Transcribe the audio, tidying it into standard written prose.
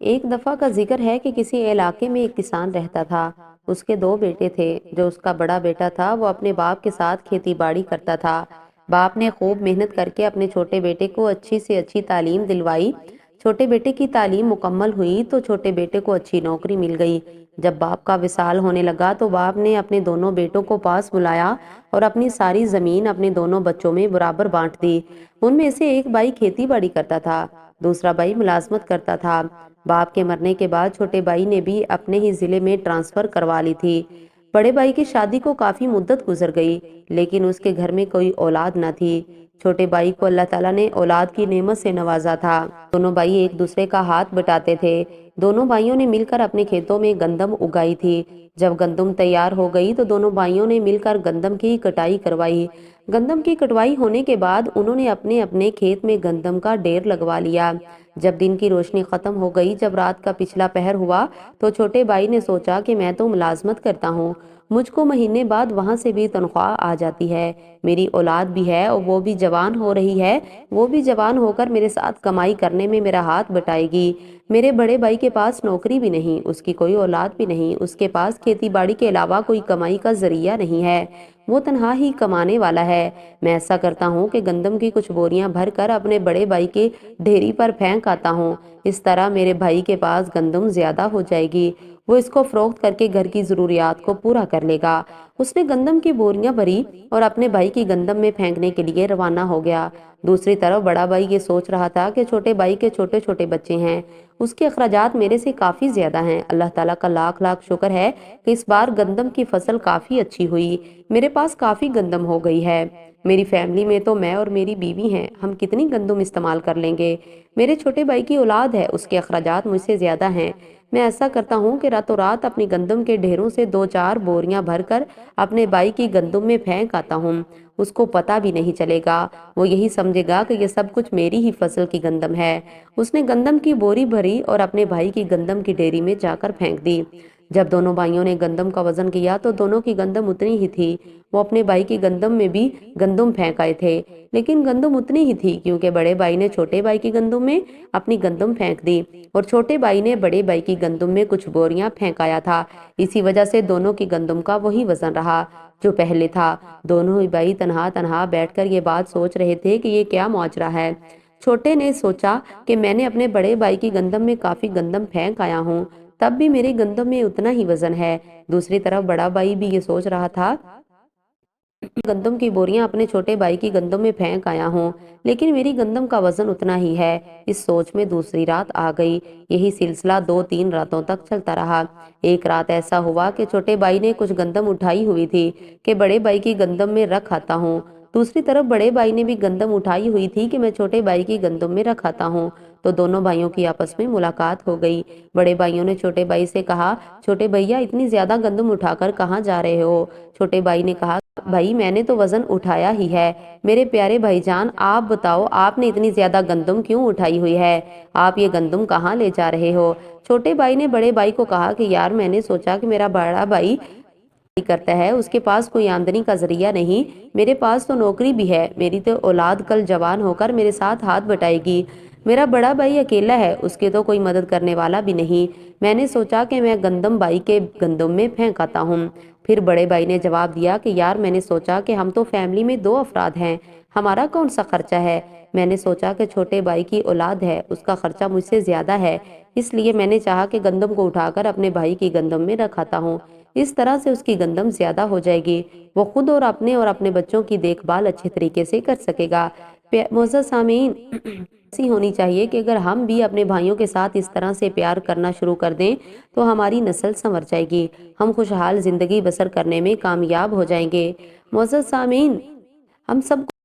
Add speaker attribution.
Speaker 1: ایک دفعہ کا ذکر ہے کہ کسی علاقے میں ایک کسان رہتا تھا۔ اس کے دو بیٹے تھے۔ جو اس کا بڑا بیٹا تھا وہ اپنے باپ کے ساتھ کھیتی باڑی کرتا تھا۔ باپ نے خوب محنت کر کے اپنے چھوٹے بیٹے کو اچھی سے اچھی تعلیم دلوائی۔ چھوٹے بیٹے کی تعلیم مکمل ہوئی تو چھوٹے بیٹے کو اچھی نوکری مل گئی۔ جب باپ کا وصال ہونے لگا تو باپ نے اپنے دونوں بیٹوں کو پاس بلایا اور اپنی ساری زمین اپنے دونوں بچوں میں برابر بانٹ دی۔ ان میں سے ایک بھائی کھیتی باڑی کرتا تھا، دوسرا بھائی ملازمت کرتا تھا۔ باپ کے مرنے کے بعد چھوٹے بھائی نے بھی اپنے ہی ضلع میں ٹرانسفر کروا لی تھی۔ بڑے بھائی کی شادی کو کافی مدت گزر گئی، لیکن اس کے گھر میں کوئی اولاد نہ تھی۔ چھوٹے بھائی کو اللہ تعالیٰ نے اولاد کی نعمت سے نوازا تھا۔ دونوں بھائی ایک دوسرے کا ہاتھ بٹاتے تھے۔ دونوں بھائیوں نے مل کر اپنے کھیتوں میں گندم اگائی تھی۔ جب گندم تیار ہو گئی تو دونوں بھائیوں نے مل کر گندم کی کٹائی کروائی۔ گندم کی کٹوائی ہونے کے بعد انہوں نے اپنے اپنے کھیت میں گندم کا ڈھیر لگوا لیا۔ جب دن کی روشنی ختم ہو گئی، جب رات کا پچھلا پہر ہوا تو چھوٹے بھائی نے سوچا کہ میں تو ملازمت کرتا ہوں، مجھ کو مہینے بعد وہاں سے بھی تنخواہ آ جاتی ہے، میری اولاد بھی ہے اور وہ بھی جوان ہو رہی ہے، وہ بھی جوان ہو کر میرے ساتھ کمائی کرنے میں میرا ہاتھ بٹائے گی۔ میرے بڑے بھائی کے پاس نوکری بھی نہیں، اس کی کوئی اولاد بھی نہیں، اس کے پاس کھیتی باڑی کے علاوہ کوئی کمائی کا ذریعہ نہیں ہے، وہ تنہا ہی کمانے والا ہے۔ میں ایسا کرتا ہوں کہ گندم کی کچھ بوریاں بھر کر اپنے بڑے بھائی کے ڈھیری پر پھینک آتا ہوں، اس طرح میرے بھائی کے پاس گندم زیادہ ہو جائے گی، وہ اس کو فروخت کر کے گھر کی ضروریات کو پورا کر لے گا۔ اس نے گندم کی بوریاں بھری اور اپنے بھائی کی گندم میں پھینکنے کے لیے روانہ ہو گیا۔ دوسری طرف بڑا بھائی یہ سوچ رہا تھا کہ چھوٹے بھائی کے چھوٹے چھوٹے بچے ہیں، اس کے اخراجات میرے سے کافی زیادہ ہیں۔ اللہ تعالیٰ کا لاکھ لاکھ شکر ہے کہ اس بار گندم کی فصل کافی اچھی ہوئی، میرے پاس کافی گندم ہو گئی ہے۔ میری فیملی میں تو میں اور میری بیوی ہیں، ہم کتنی گندم استعمال کر لیں گے؟ میرے چھوٹے بھائی کی اولاد ہے، اس کے اخراجات مجھ سے زیادہ ہیں۔ میں ایسا کرتا ہوں کہ راتوں رات اپنی گندم کے ڈھیروں سے 2-4 بوریاں بھر کر اپنے بھائی کی گندم میں پھینک آتا ہوں، اس کو پتہ بھی نہیں چلے گا، وہ یہی سمجھے گا کہ یہ سب کچھ میری ہی فصل کی گندم ہے۔ اس نے گندم کی بوری بھری اور اپنے بھائی کی گندم کی ڈھیری میں جا کر پھینک دی۔ جب دونوں بھائیوں نے گندم کا وزن کیا تو دونوں کی گندم اتنی ہی تھی۔ وہ اپنے بھائی کی گندم میں بھی گندم پھینک آئے تھے، لیکن گندم اتنی ہی تھی کیونکہ بڑے بھائی نے چھوٹے بھائی کی گندم میں اپنی گندم پھینک دی اور چھوٹے بھائی نے بڑے بھائی کی گندم میں کچھ بوریاں پھینکایا تھا۔ اسی وجہ سے دونوں کی گندم کا وہی وزن رہا جو پہلے تھا۔ دونوں ہی بھائی تنہا تنہا بیٹھ کر یہ بات سوچ رہے تھے کہ یہ کیا معاجرہ ہے۔ چھوٹے نے سوچا کہ میں نے اپنے بڑے بھائی کی گندم میں کافی گندم پھینک آیا ہوں، تب بھی میری گندم میں اتنا ہی وزن ہے۔ دوسری طرف بڑا بھائی بھی یہ سوچ رہا تھا گندم کی بوریاں اپنے چھوٹے بھائی کی گندم میں پھینک آیا ہوں، لیکن میری گندم کا وزن اتنا ہی ہے۔ اس سوچ میں دوسری رات آ گئی۔ یہی سلسلہ 2-3 راتوں تک چلتا رہا۔ ایک رات ایسا ہوا کہ چھوٹے بھائی نے کچھ گندم اٹھائی ہوئی تھی کہ بڑے بھائی کی گندم میں رکھ آتا ہوں۔ دوسری طرف بڑے بھائی نے بھی گندم اٹھائی ہوئی تھی کہ میں چھوٹے بھائی کی گندم میں رکھ آتا ہوں۔ تو دونوں بھائیوں کی آپس میں ملاقات ہو گئی۔ بڑے بھائیوں نے چھوٹے بھائی سے کہا، چھوٹے بھیا اتنی زیادہ گندم اٹھا کر کہاں جا رہے ہو؟ چھوٹے بھائی نے کہا، بھائی میں نے تو وزن اٹھایا ہی ہے۔ میرے پیارے بھائی جان، آپ بتاؤ آپ نے اتنی زیادہ گندم کیوں اٹھائی ہوئی ہے؟ آپ یہ گندم کہاں لے جا رہے ہو؟ چھوٹے بھائی نے بڑے بھائی کو کہا کہ یار میں نے سوچا کہ میرا بڑا بھائی کرتا ہے، اس کے پاس کوئی آمدنی کا ذریعہ نہیں، میرے پاس تو نوکری بھی ہے، میری تو اولاد کل جوان ہو کر میرے ساتھ ہاتھ بٹائے گی، میرا بڑا بھائی اکیلا ہے، اس کے تو کوئی مدد کرنے والا بھی نہیں، میں نے سوچا کہ میں گندم بھائی کے گندم میں پھینک آتا ہوں۔ پھر بڑے بھائی نے جواب دیا کہ یار میں نے سوچا کہ ہم تو فیملی میں 2 افراد ہیں، ہمارا کون سا خرچہ ہے؟ میں نے سوچا کہ چھوٹے بھائی کی اولاد ہے، اس کا خرچہ مجھ سے زیادہ ہے، اس لیے میں نے چاہا کہ گندم کو اٹھا کر اپنے بھائی کی گندم میں رکھاتا ہوں، اس طرح سے اس کی گندم زیادہ ہو جائے گی، وہ خود اور اپنے بچوں کی دیکھ بھال اچھے طریقے سے کر سکے گا۔ معزز سامعین، ایسی ہونی چاہیے کہ اگر ہم بھی اپنے بھائیوں کے ساتھ اس طرح سے پیار کرنا شروع کر دیں تو ہماری نسل سنور جائے گی، ہم خوشحال زندگی بسر کرنے میں کامیاب ہو جائیں گے۔ معزز سامعین، ہم سب